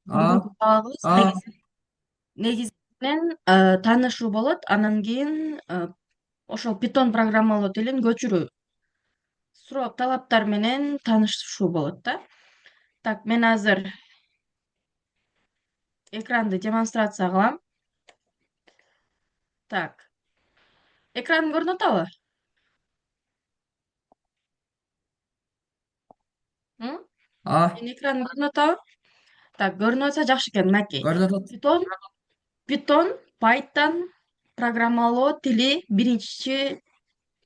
Бүгүнкү А, сабагыбыз а, негизи менен таанышуу болот. Анан кийин ошол Python программалоо тилин көчүрүү, суроо талаптар менен таанышуу болот да. Так, мен азыр экранды демонстрация кылам. Так, экран көрүнүп атабы? М? а, Менин экран көрүнүп атабы? Так, көрүнүп атса жакшы экен. Мынакей. көрүнүп атат. Python, Python, Python программалоо тили биринчи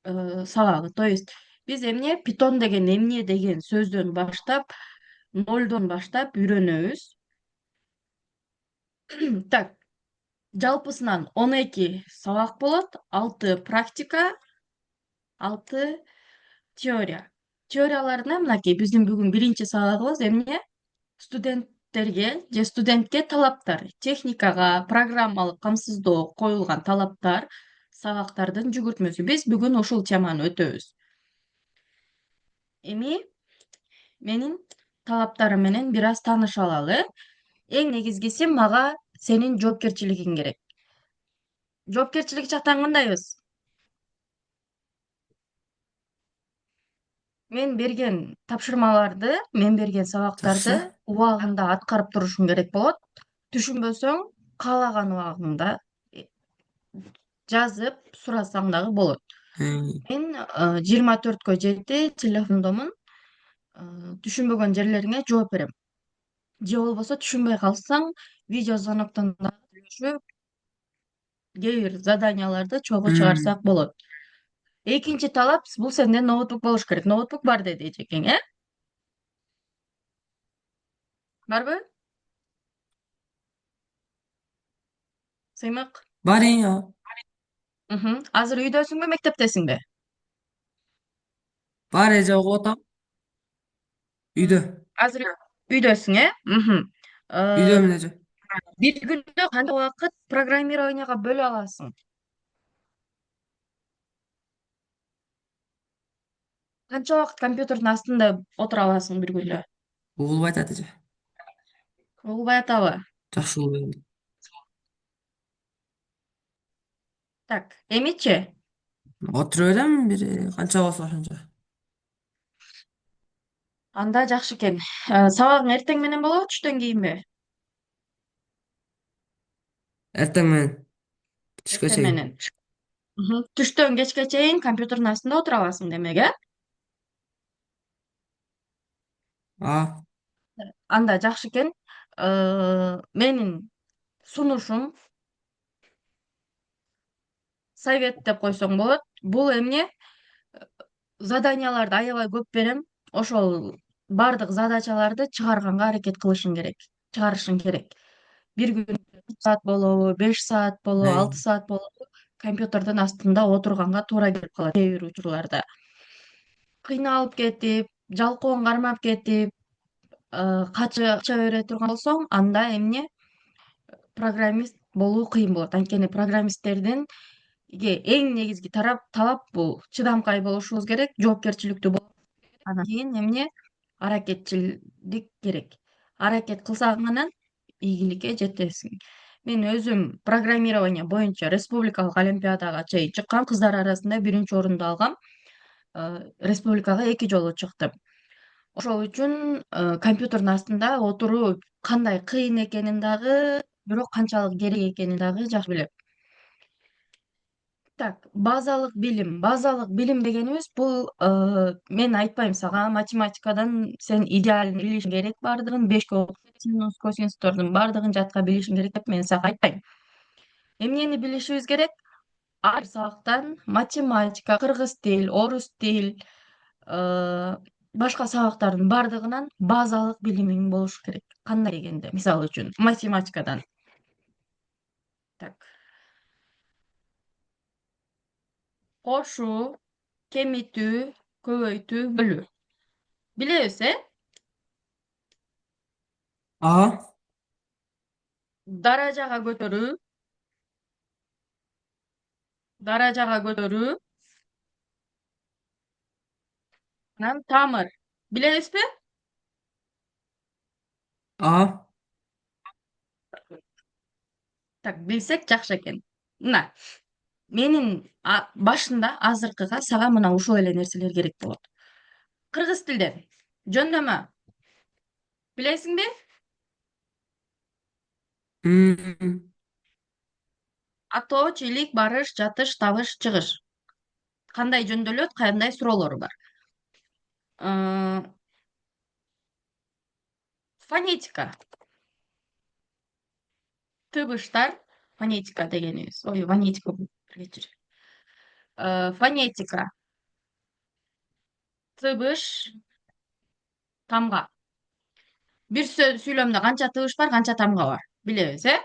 сабагы. То есть биз эмне Python деген эмне деген сөздөн баштап, нолдон баштап үйрөнөбүз. Так, жалпысынан 12 сабак болот, 6 практика, 6 теория. Теорияларына мынакей биздин бүгүн биринчи сабагыбыз эмне? Студенттерге же студентке талаптар, техникага, программалык камсыздоо коюлган талаптар, сабактардын жүгүртмөсү. Биз бүгүн ушул теманы өтөбүз. Эми менин талаптарым менен бир аз тааныша алалы. Эң негизгиси мага сенин жоопкерчилигиң керек. Жоопкерчилик жактан кандайбыз? Мен берген тапшырмаларды, мен берген сабактарды Жакшы. убагында аткарып турушуң керек болот. Түшүнбөсөң, каалаган убагыңда э, жазып сурасаң дагы болот. Э, Мен 24кө жети телефондомун. Түшүнбөгөн жерлериңе жооп берем. Же болбосо түшүнбөй калсаң, видео звоноктон дагы сүйлөшүп, кээ бир заданияларды чогуу м, чыгарсак болот. Экинчи талап, бул сенде ноутбук болуш керек. Ноутбук бар деди эжекең, э? Барбы? Сыймык. Бар эң. Азыр үйдөсүңбү, мектептесиңби? Бар эже окуп атам. Мгм. Үйдө. Азыр үйдөсүң, э? Үйдөмүн эже. Бир күндө канча убакыт программированияга бөлө аласың? Канча убакыт компьютердин астында отура аласың бир күндө? Угулуп айтат эже. Угулбай атабы? Жакшы угулуп берди. Так, эмичи? Отуруп элем бир канча болсо ошончо. Анда жакшы экен. Сабагың эртең менен болобу, түштөн кийинби? Эртең менен түшкө Эртең чейин. менен. Түштөн кечке чейин компьютердин астында отура аласың демек, э? А, Анда жакшы экен. Менин сунушум, совет деп койсоң болот. Бул эмне? Заданияларды аябай көп берем. Ошол бардык задачаларды чыгарганга аракет кылышың керек. Чыгарышың керек. Бир күн 3 саат болобу, 5 саат болобу, э, 6 саат болобу, компьютердин астында отурганга туура келип калат кээ бир учурларда. Кыйналып кетип, жалкоон кармап кетип, кача бере турган болсоң, анда эмне? Программист болуу кыйын болот. Анткени программисттердин эң негизги талап бул чыдамкай болушубуз керек, жоопкерчиликтүү болуш керек. Анан кийин эмне? Аракетчилдик керек. Аракет кылсаң гана ийгиликке жетесиң. Мен өзүм программирование боюнча республикалык олимпиадага чейин чыккам, кыздар арасында биринчи орунду алгам. Республикага 2 жолу чыктым. Ошол үчүн компьютердин астында отуруу кандай кыйын экенин дагы, бирок канчалык керек экенин дагы жакшы билем. Так, базалык билим. Базалык билим дегенибиз бул мен айтпайм сага математикадан сен идеально билишиң керек бардыгын, 5 синус, косинустордун бардыгын жатка билишиң керек деп мен сага айтпайм. Эмнени билишибиз керек? Ар бир сабактан математика, кыргыз тил, орус тил, башка сабактардын бардыгынан базалык билимиң болушу керек. Кандай дегенде, мисалы үчүн, математикадан. Так, кошуу, кемитүү, көбөйтүү, бөлүү. Билебиз, э? а, Даражага көтөрүү, даражага көтөрүү, анан тамыр. Билебизби? а. Так, билсек жакшы экен. Мына менин башында азыркыга сага мына ушул эле нерселер керек болот. Кыргыз тилден жөндөмө билесиңби? М, Атоо, чейлик, барыш, жатыш, табыш, чыгыш. Кандай жөндөөлөт, кандай суроолору бар? Фонетика. Тыбыштар. Фонетика дегенибиз. Ой, фонетика кечир. Фонетика. Тыбыш, тамга. Бир сүйлөмдө канча тыбыш бар, канча тамга бар? Билебиз, э?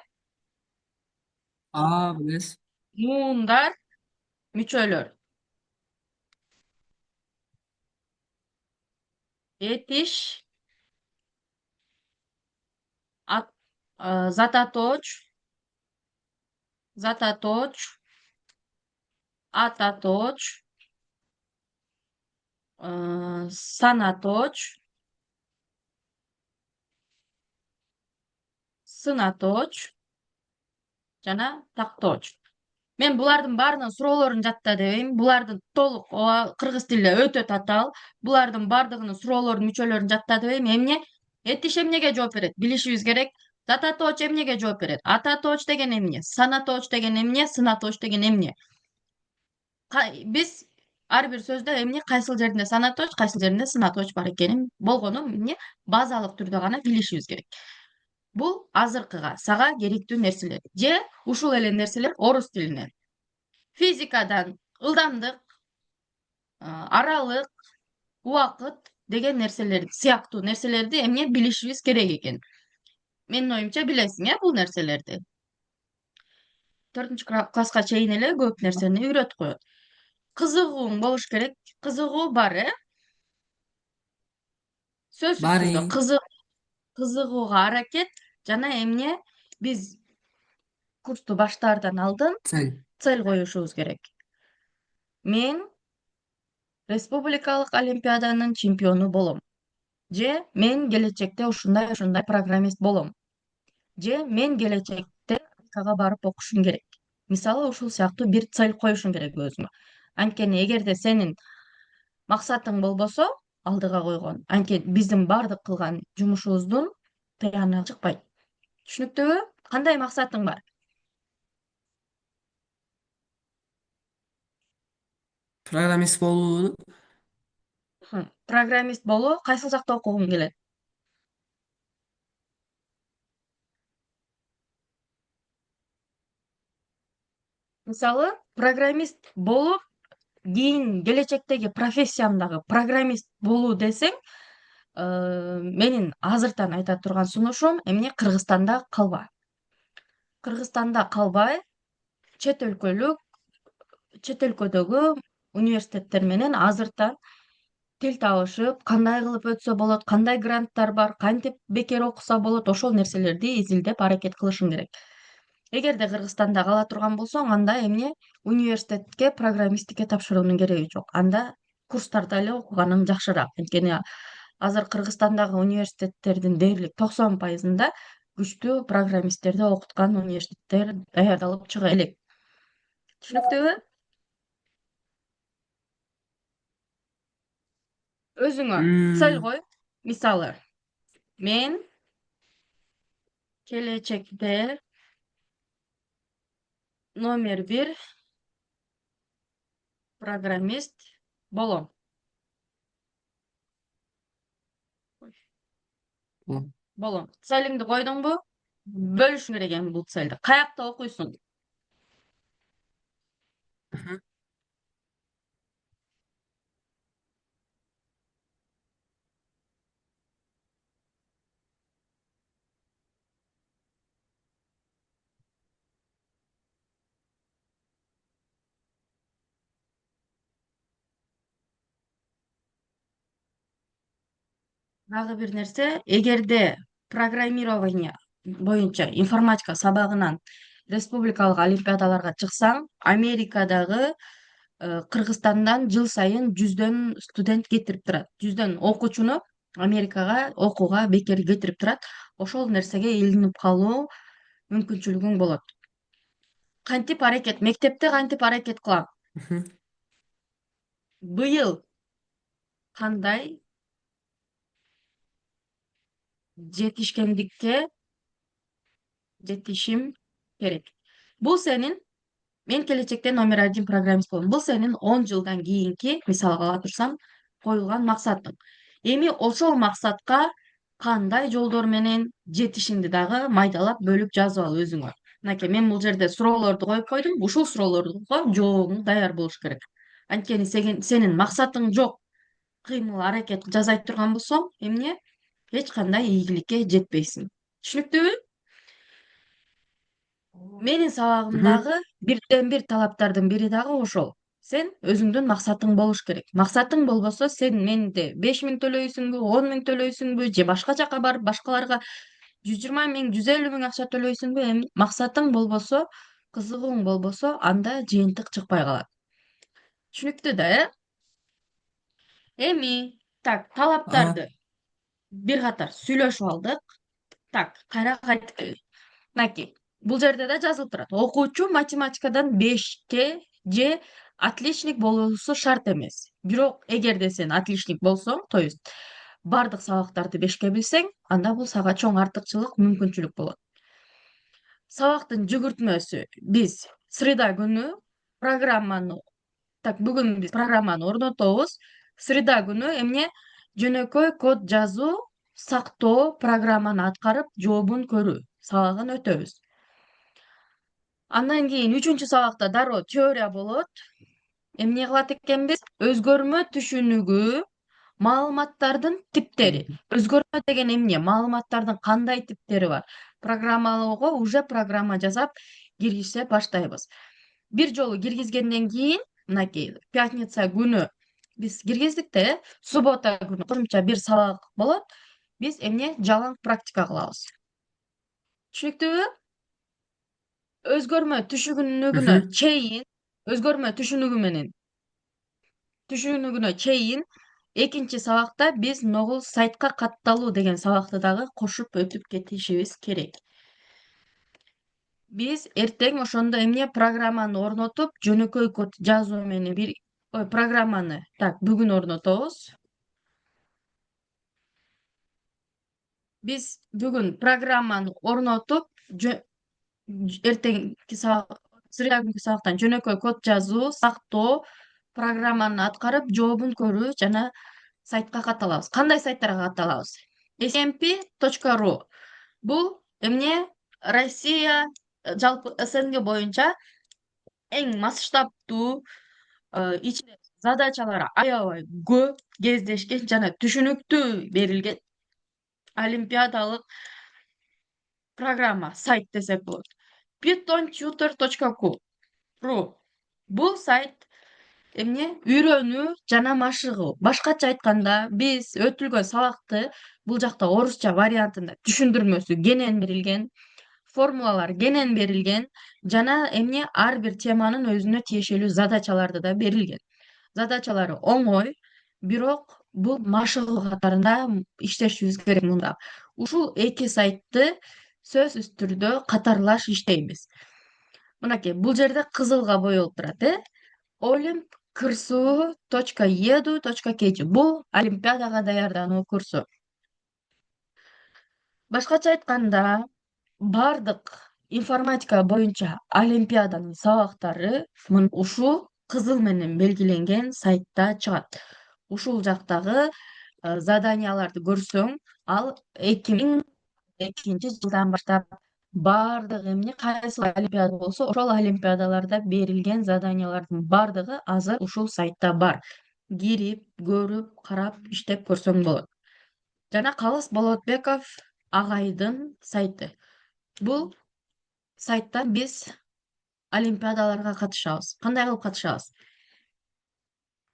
Biliriz. Муундар, мүчөлөр. Этиш, ат, зататоч, зататоч, ататоч, санаточ, сынаточ жана такточ. Мен булардын баарынын суроолорун жатта дебейм. Буларды толук кыргыз тилде өтө татаал. Булардын бардыгынын суроолорунун мүчөлөрүн жатта дебейм. Эмне? Этиш эмнеге жооп берет? Билишибиз керек. Зататооч эмнеге жооп берет? Ататооч деген эмне? Санатооч деген эмне? Сынатооч деген эмне? Биз ар бир сөздө эмне кайсыл жеринде санатооч, кайсыл жеринде сынатооч бар экенин болгонун эмне базалык түрдө гана билишибиз керек. Бул азыркыга сага керектүү нерселер. Же ушул эле нерселер орус тилинен. Физикадан ылдамдык, аралык, убакыт деген нерселер сыяктуу нерселерди эмне билишибиз керек экен. Менин оюмча билесиң, бул нерселерди. 4 класска чейин эле көп нерсени үйрөтүп коет. Кызыгууң болуш керек. Кызыгуу бар, э? Сөзсүз түрдө Bari. кызыгууга аракет жана эмне биз курсту баштаардан алдын Sen. цель коюшубуз керек. Мен республикалык олимпиаданын чемпиону болом. Же мен келечекте ушундай программист болом. Же мен келечекте Америкага барып окушум керек. Мисалы ушул сыяктуу бир цель коюшуң керек өзүңө. Анткени эгерде сенин максатың болбосо, алдыга койгон, анткени биздин бардык кылган жумушубуздун тыяны чыкпайт. Түшүнүктүүбү? Кандай максатың бар? Програмist болуу. Программист болуу, кайсыл жакта окугуң келет? Мисалы, программист болуп, кийин келечектеги профессиям дагы программист болуу десең, менин азыртан айта турган сунушум эмне Кыргызстанда калба. Кыргызстанда калбай, чет өлкөлүк, чет өлкөдөгү университеттер менен азыртан тил табышып, кандай кылып өтсө болот, кандай гранттар бар, кантип бекер окуса болот, ошол нерселерди изилдеп аракет кылышың керек. Эгерде Кыргызстанда кала турган болсоң, анда эмне университетке программисттикке тапшыруунун кереги жок. Анда курстарда эле окуганың жакшыраак. Анткени азыр Кыргызстандагы университеттердин дээрлик 90%-ында күчтүү программисттерди окуткан университеттер даярдалып чыга элек. Түшүнүктүүбү? Өзүңө цель Hmm, кой. Мисалы, мен келечекте номер 1 программист болом. bu. Болом. Целиңди койдуңбу? Бөлүшүң керек эми бул цельди. Каякта окуйсуң? Mhm. Дагы бир нерсе, эгерде программирование боюнча информатика сабагынан республикалык олимпиадаларга чыксаң, Америкадагы Кыргызстандан жыл сайын 100дөн студент кетирип турат. 100дөн окуучуну Америкага окууга бекер кетирип турат. Ошол нерсеге илинип калуу мүмкүнчүлүгүң болот. мектепте кантип аракет кылам? Мгм. Быйыл кандай жетишкендикке жетишим керек? Бул сенин Мен келечекте номер один программист болом. Бул сенин 10 жылдан кийинки, мисалга ала турсам, коюлган максатың. Эми ошол максатка кандай жолдор менен жетишиңди дагы майдалап бөлүп жазып ал өзүңө. Мынакей, мен бул жерде суроолорду коюп койдум. Ушул суроолорго жообуң даяр болуш керек. Анткени сенин максатың жок, кыймыл аракет жасай турган болсоң, эмне эч кандай ийгиликке жетпейсиң. Түшүнүктүүбү? Менин Мгм. сабагымдагы бирден бир талаптардын бири дагы ошол. Сен өзүңдүн максатың болуш керек. Максатың болбосо сен менде 5 000 төлөйсүңбү, 10 000 төлөйсүңбү, же башка жака барып башкаларга 120 000, 150 000 акча төлөйсүңбү, эми максатың болбосо, кызыгууң болбосо, анда жыйынтык чыкпай калат. Түшүнүктүү да, э? Эми, так, А, талаптарды бир катар сүйлөшүп алдык. Так, кайра кайтып келели. Мынакей, бул жерде да жазылып турат. Окуучу математикадан 5 же отличник болуусу шарт эмес. Бирок эгерде сен отличник болсоң, то есть бардык сабактарды 5 билсең, анда бул сага чоң артыкчылык, мүмкүнчүлүк болот. Сабактын жүгүртмөсү биз среда күнү программаны так, бүгүн биз программаны орнотобуз. Среда күнү эмне жөнөкөй код жазуу, сактоо, программаны аткарып, жообун көрүү сабагын өтөбүз. Андан кийин 3-сабакта дароо теория болот. Эмне кылат экенбиз? Өзгөрмө түшүнүгү, маалыматтардын типтери. Өзгөрмө деген эмне? Маалыматтардын кандай типтери бар? Программалоого уже программа жасап киргизе баштайбыз. Бир жолу киргизгенден кийин, мынакей, пятница күнү биз киргиздик да, суббота күнү кошумча бир сабак болот. Биз эмне жалаң практика кылабыз. Түшүнүктүүбү? Өзгөрмө түшүнүгүнө мгм. чейин, өзгөрмө түшүнүгүнө чейин экинчи сабакта биз могул сайтка катталуу деген сабакты дагы кошуп өтүп кетишибиз керек. Биз эртең ошондо эмне программаны орнотуп, жөнөкөй код жазуу менен программаны так бүгүн орнотобуз. Биз бүгүн программаны орнотуп, эртеңки сабак, среда күнкү сабактан жөнөкөй код жазуу, сактоо, программаны аткарып, жообун көрүү жана сайтка катталабыз. Кандай сайттарга катталабыз? smp.ru. Бул эмне Россия, жалпы СНГ боюнча эң масштабтуу, ичинде задачалары аябай көп кездешкен жана түшүнүктүү берилген олимпиадалык программа, сайт десек болот. pythontutor.ru. Бул сайт эмне үйрөнүү жана машыгуу. Башкача айтканда, биз өтүлгөн сабакты бул жакта орусча вариантында түшүндүрмөсү кенен берилген, формулалар кенен берилген жана эмне ар бир теманын өзүнө тиешелүү задачаларды да берилген. Задачалары оңой, бирок бул машыгуу катарында иштешибиз керек мында. Ушул эки сайтты сөзсүз түрдө катарлаш иштейбиз. Мынакей, бул жерде кызылга боелуп турат, olimp.krsу.edu.kg. Бул олимпиадага даярдануу курсу. Башкача айтканда, бардык информатика боюнча олимпиаданын сабактары ушул кызыл менен белгиленген сайтта чыгат. Ушул жактагы заданияларды көрсөң, ал 2002 жылдан баштап бардык эмне кайсы олимпиада болсо, ошол олимпиадаларда берилген заданиялардын бардыгы азыр ушул сайтта бар. Кирип, көрүп, карап, иштеп көрсөң болот. Жана Калыс Болотбеков агайдын сайты. Бул сайтта биз олимпиадаларга катышабыз. Кандай кылып катышабыз?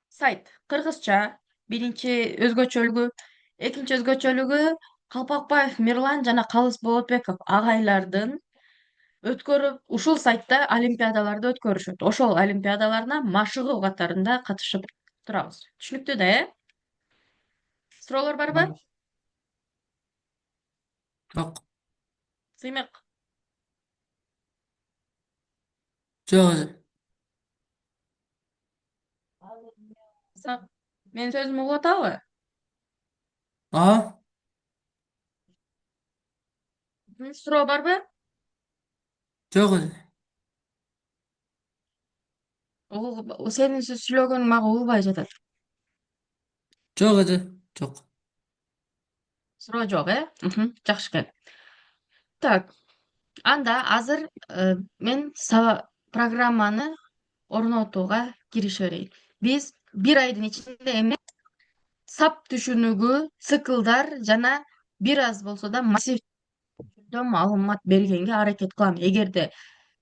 Сайт кыргызча, биринчи өзгөчөлүгү, экинчи өзгөчөлүгү Калпакбаев Мирлан жана Калыс Болотбеков агайлардын өткөрүп, ушул сайтта олимпиадаларды өткөрүшөт. Ошол олимпиадаларына машыгуу катарында катышып турабыз. Түшүнүктүү да, э? Суроолор барбы? Жок. Сыймык. Жок эже. Менин сөзүмдү угуп атабы? Ооба. Суроо барбы? Жок эже. Сенин сүйлөгөнүң мага угулбай жатат. Жок эже. Жок. Суроо жок, э? Жакшы экен. Так, анда азыр мен программаны орнотууга кирише берейин. Биз бир айдын ичинде эми сап түшүнүгү, циклдар жана бир аз болсо да массив маалымат бергенге аракет кылам. Эгерде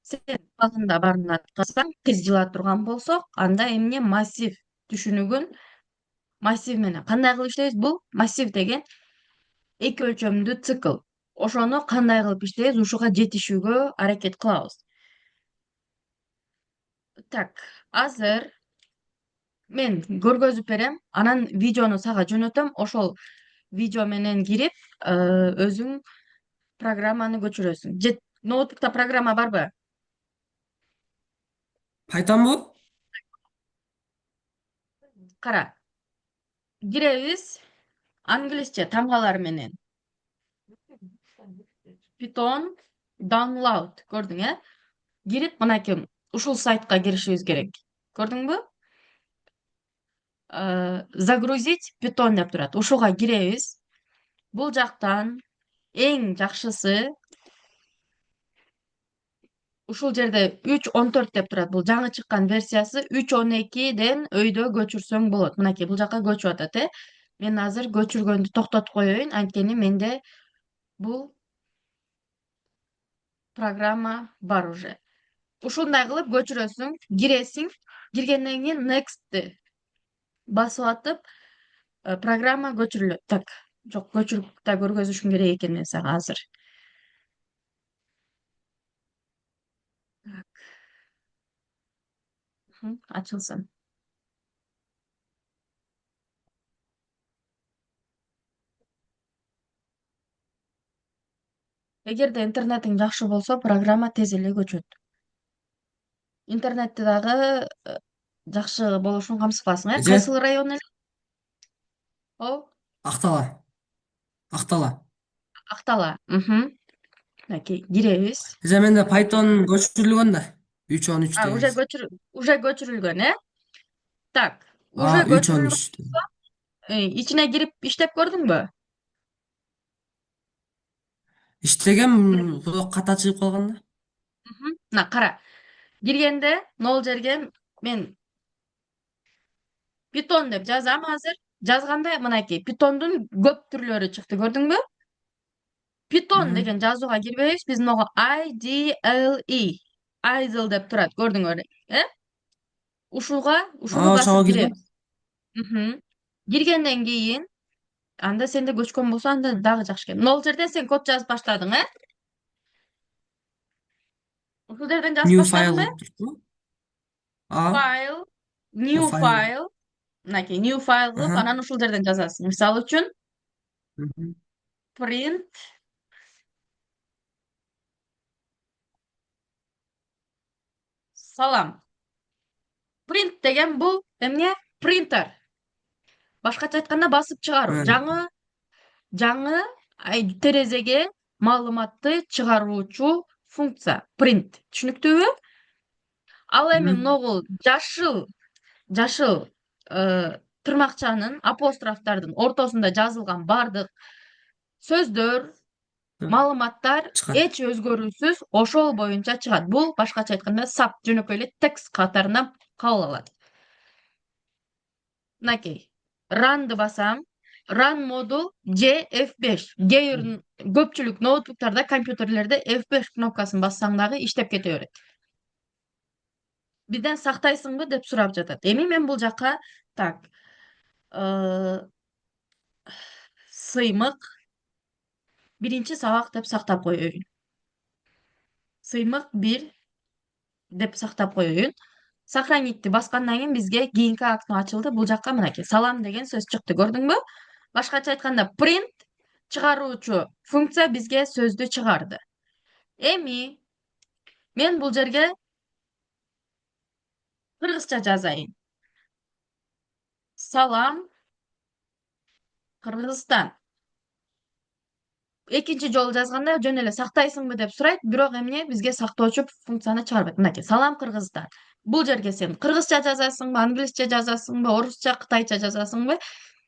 сен убагында баарын аткарсаң, тез жыла турган болсок, анда эмне массив түшүнүгүн массив менен кандай кылып иштейбиз? Бул массив деген эки өлчөмдүү цикл. Ошону кандай кылып иштейбиз? Ушуга жетишүүгө аракет кылабыз. Так, азыр мен көргөзүп берем, анан видеону сага жөнөтөм. Ошол видео менен кирип, өзүң программаны көчүрөсүң. Же ноутбукта программа барбы? Пайтонбу? Кара. Киребиз англисче тамгалар менен. Python download көрдүң, э? Кирип мынакей ушул сайтка киришибиз керек. Көрдүңбү? Загрузить Python деп турат. Ушуга киребиз. Бул жактан эң жакшысы ушул жерде 3.14 деп турат. Бул жаңы чыккан версиясы 3.12ден өйдө көчүрсөң болот. Мынакей бул жака көчүп атат, э? Мен азыр көчүргөндү токтотуп коеюн, анткени менде бул программа бар уже. Ушундай кылып көчүрөсүң, киресиң, киргенден кийин next'ти басып атып, программа көчүрүлөт. Так, жок, көчүрүп да көргөзүшүм керек экен мен сага азыр. Так, ачылсын. Эгерде интернетиң жакшы болсо, программа тез эле көчөт. Интернетти дагы жакшы болушун камсыз кыласың, э? Эже, Кайсыл район эле? О, Актала. Актала. Актала. Мынакей киребиз. Эже менде Python көчүрүлгөн да. 3.13 Уже дегенси. көчүрүлгөн, э? Так, уже 3.13. көчүрүлгөн, ичине кирип иштеп көрдүңбү? Иштегем, ката чыгып калган да. Мына кара. Киргенде нол жерге мен Python деп жазам азыр. Жазганда мынакей Python'дун көп түрлөрү чыкты, көрдүңбү? Python Мгм. деген жазууга кирбейбиз, биз могу IDLE, idle деп турат, көрдүңөр, э? Ушуну Ошого басып кирдим. киребиз. Киргенден кийин анда сенде көчкөн болсо анда дагы жакшы экен. Нол жерден сен код жазып баштадың, э? Ушул жерден жазып New file баштадыңбы? деп туруппу? А, File, new файл. file, мынакей new file кылып, Аха. анан ушул жерден жазасың. Мисалы үчүн Мгм. print салам. Print деген бул эмне? Принтер. Башкача айтканда басып чыгаруу. Жаңы терезеге маалыматты чыгаруучу функция. Print. Түшүнүктүүбү? Ал эми Мгм. могул жашыл тырмакчанын, апострофтардын ортосунда жазылган бардык сөздөр, маалыматтар Чыгат. эч өзгөрүүсүз ошол боюнча чыгат. Бул башкача айтканда SAP жөнөкөй эле текст катарына кабыл алат. Мынакей. Run'ды басам. Run модул J F5. Көпчүлүк ноутбуктарда, компьютерлерде F5 кнопкасын бассаң дагы иштеп кете берет. Бизден сактайсыңбы деп сурап жатат. Эми мен бул жака так, сыймык 1 сабак деп сактап коеюн. Сыймык 1 деп сактап коеюн. Сохранитти баскандан кийин бизге кийинки окно ачылды. Бул жакка мынакей салам деген сөз чыкты, көрдүңбү? Башкача айтканда print чыгаруучу функция бизге сөздү чыгарды. Эми мен бул жерге Кыргызча жазайын. Салам, Кыргызстан. Экинчи жолу жазганда жөн эле сактайсыңбы деп сурайт, бирок эмне бизге сактоочу функцияны чыгарбайт. Мынакей, салам, Кыргызстан. Бул жерге сен кыргызча жазасыңбы, англисче жазасыңбы, орусча, кытайча жазасыңбы,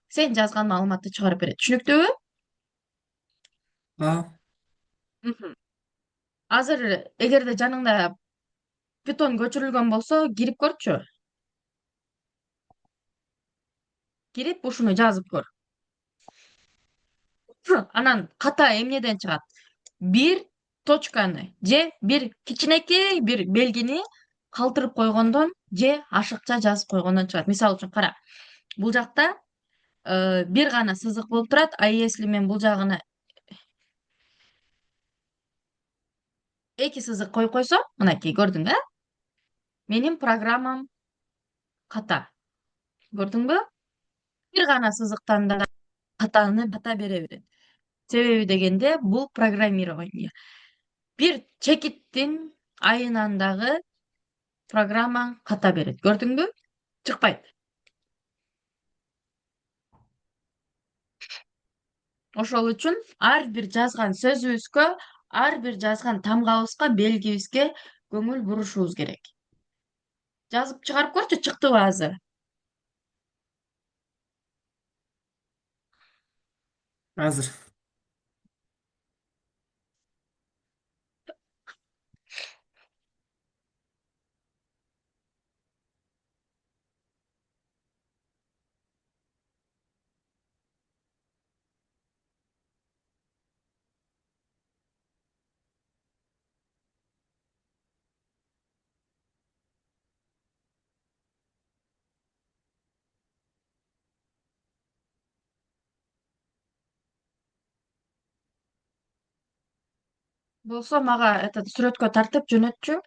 сен жазган маалыматты чыгарып берет. Түшүнүктүүбү? А, Мхм. Азыр эгерде жаныңда Python көчүрүлгөн болсо, кирип көрчү. Кирип ушуну жазып көр. Анан ката эмнеден чыгат? Бир точканы же бир кичинекей бир белгини калтырып койгондон же ашыкча жазып койгондон чыгат. Мисалы үчүн кара. Бул жакта бир гана сызык болуп турат, а если мен бул жагына эки сызык коюп койсом, мынакей көрдүң, менин программам ката. Көрдүңбү? Бир гана сызыктан да ката бере берет. Себеби дегенде бул программирование. Бир чекиттин айынан дагы программаң ката берет. Көрдүңбү? Чыкпайт. Ошол үчүн ар бир жазган сөзүбүзгө, ар бир жазган тамгабызга, белгибизге көңүл бурушубуз керек. Жазып чыгарып көрчү, чыктыбы азыр? азыр. Болсо мага этот сүрөткө тартып жөнөтчү.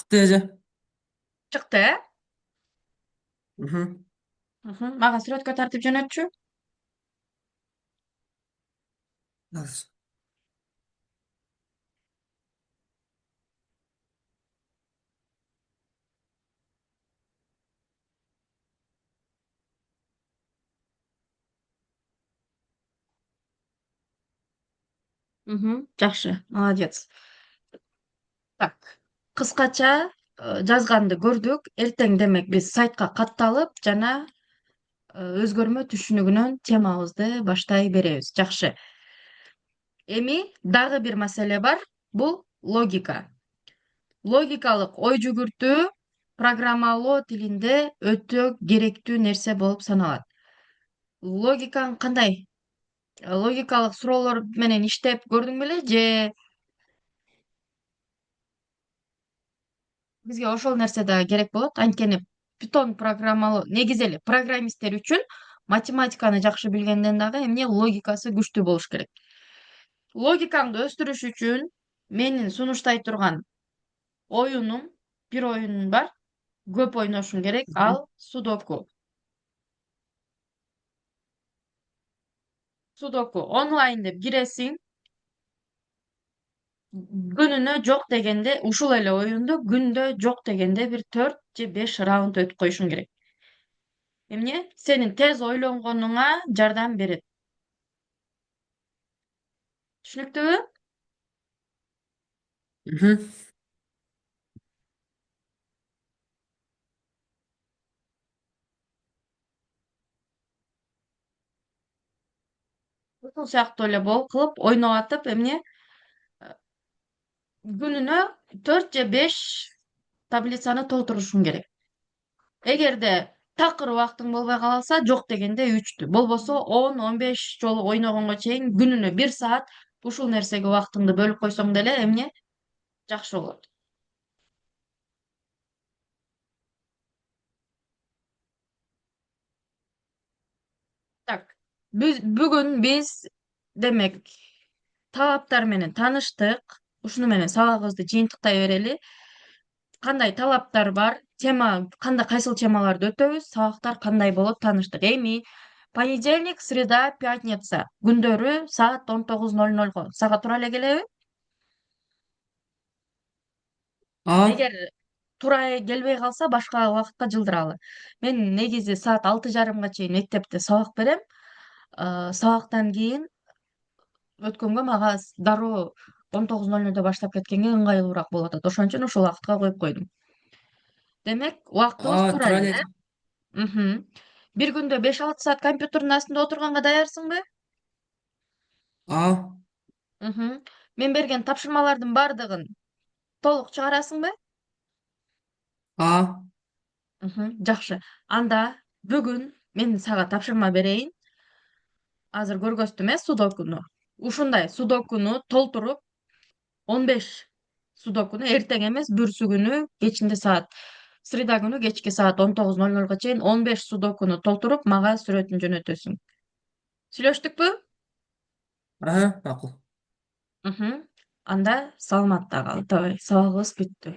Чыкты эже. Чыкты, э? Мгм. Мага сүрөткө тартып жөнөтчү. Азыр. Жакшы, молодец. Так, кыскача жазганды көрдүк. Эртең демек биз сайтка катталып жана өзгөрмө түшүнүгүнөн темабызды баштай беребиз. Жакшы. Эми дагы бир маселе бар. Бул логика. Логикалык ой жүгүртүү программалоо тилинде өтө керектүү нерсе болуп саналат. Логикаң кандай? Логикалык суроолор менен иштеп көрдүң беле же бизге ошол нерсе да керек болот? Анткени Python программалоо негизи эле программисттер үчүн математиканы жакшы билгенден дагы эмне логикасы күчтүү болуш керек. Логикаңды өстүрүш үчүн менин сунуштай турган оюнум, бир оюнум бар. Көп ойношуң керек. Мгм. Ал судоку. Судоку онлайн деп киресиң. Күнүнө жок дегенде ушул эле оюнду күндө жок дегенде бир 4 же 5 раунд өтүп коюшуң керек. Эмне? Сенин тез ойлонгонуңа жардам берет. Түшүнүктүүбү? Мгм. Ушул сыяктуу эле кылып ойноп атып эмне күнүнө 4 же 5 таблицаны толтурушуң керек. Эгерде такыр убактың болбой калса, жок дегенде 3-тү. Болбосо 10-15 жолу ойногонго чейин күнүнө 1 саат ушул нерсеге убактыңды бөлүп койсоң деле эмне жакшы болот. Так, бүгүн биз демек талаптар менен тааныштык. Ушуну менен сабагыбызды жыйынтыктай берели. Кандай талаптар бар, кайсыл темаларды өтөбүз, сабактар кандай болот тааныштык. Эми понедельник, среда, пятница күндөрү саат 19:00 сага туура эле келеби? А, Эгер туура келбей калса башка убакытка жылдыралы. Мен негизи саат 6:30 чейин мектепте сабак берем. Сабактан кийин өткөнгө мага дароо 19:00 баштап кеткенге ыңгайлуураак болуп атат. Ошон үчүн ушул убакытка коюп койдум. Демек, убактыбыз туура туура эле, эле. э? Мхм. Бир күндө 5-6 саат компьютердун астында отурганга даярсыңбы? А, Мхм. Мен берген тапшырмалардын бардыгын толук чыгарасыңбы? а, Жакшы. Анда бүгүн мен сага тапшырма берейин. Азыр көргөзтүм, судокуну. Ушундай судокуну толтуруп, 15 судокуну эртең эмес, бүрсү күнү кечинде среда күнү кечки саат 19:00 чейин 15 судокуну толтуруп, мага сүрөтүн жөнөтөсүң. Сүйлөштүкпү? аха, макул. Анда саламатта кал. Давай, сабагыбыз бүттү.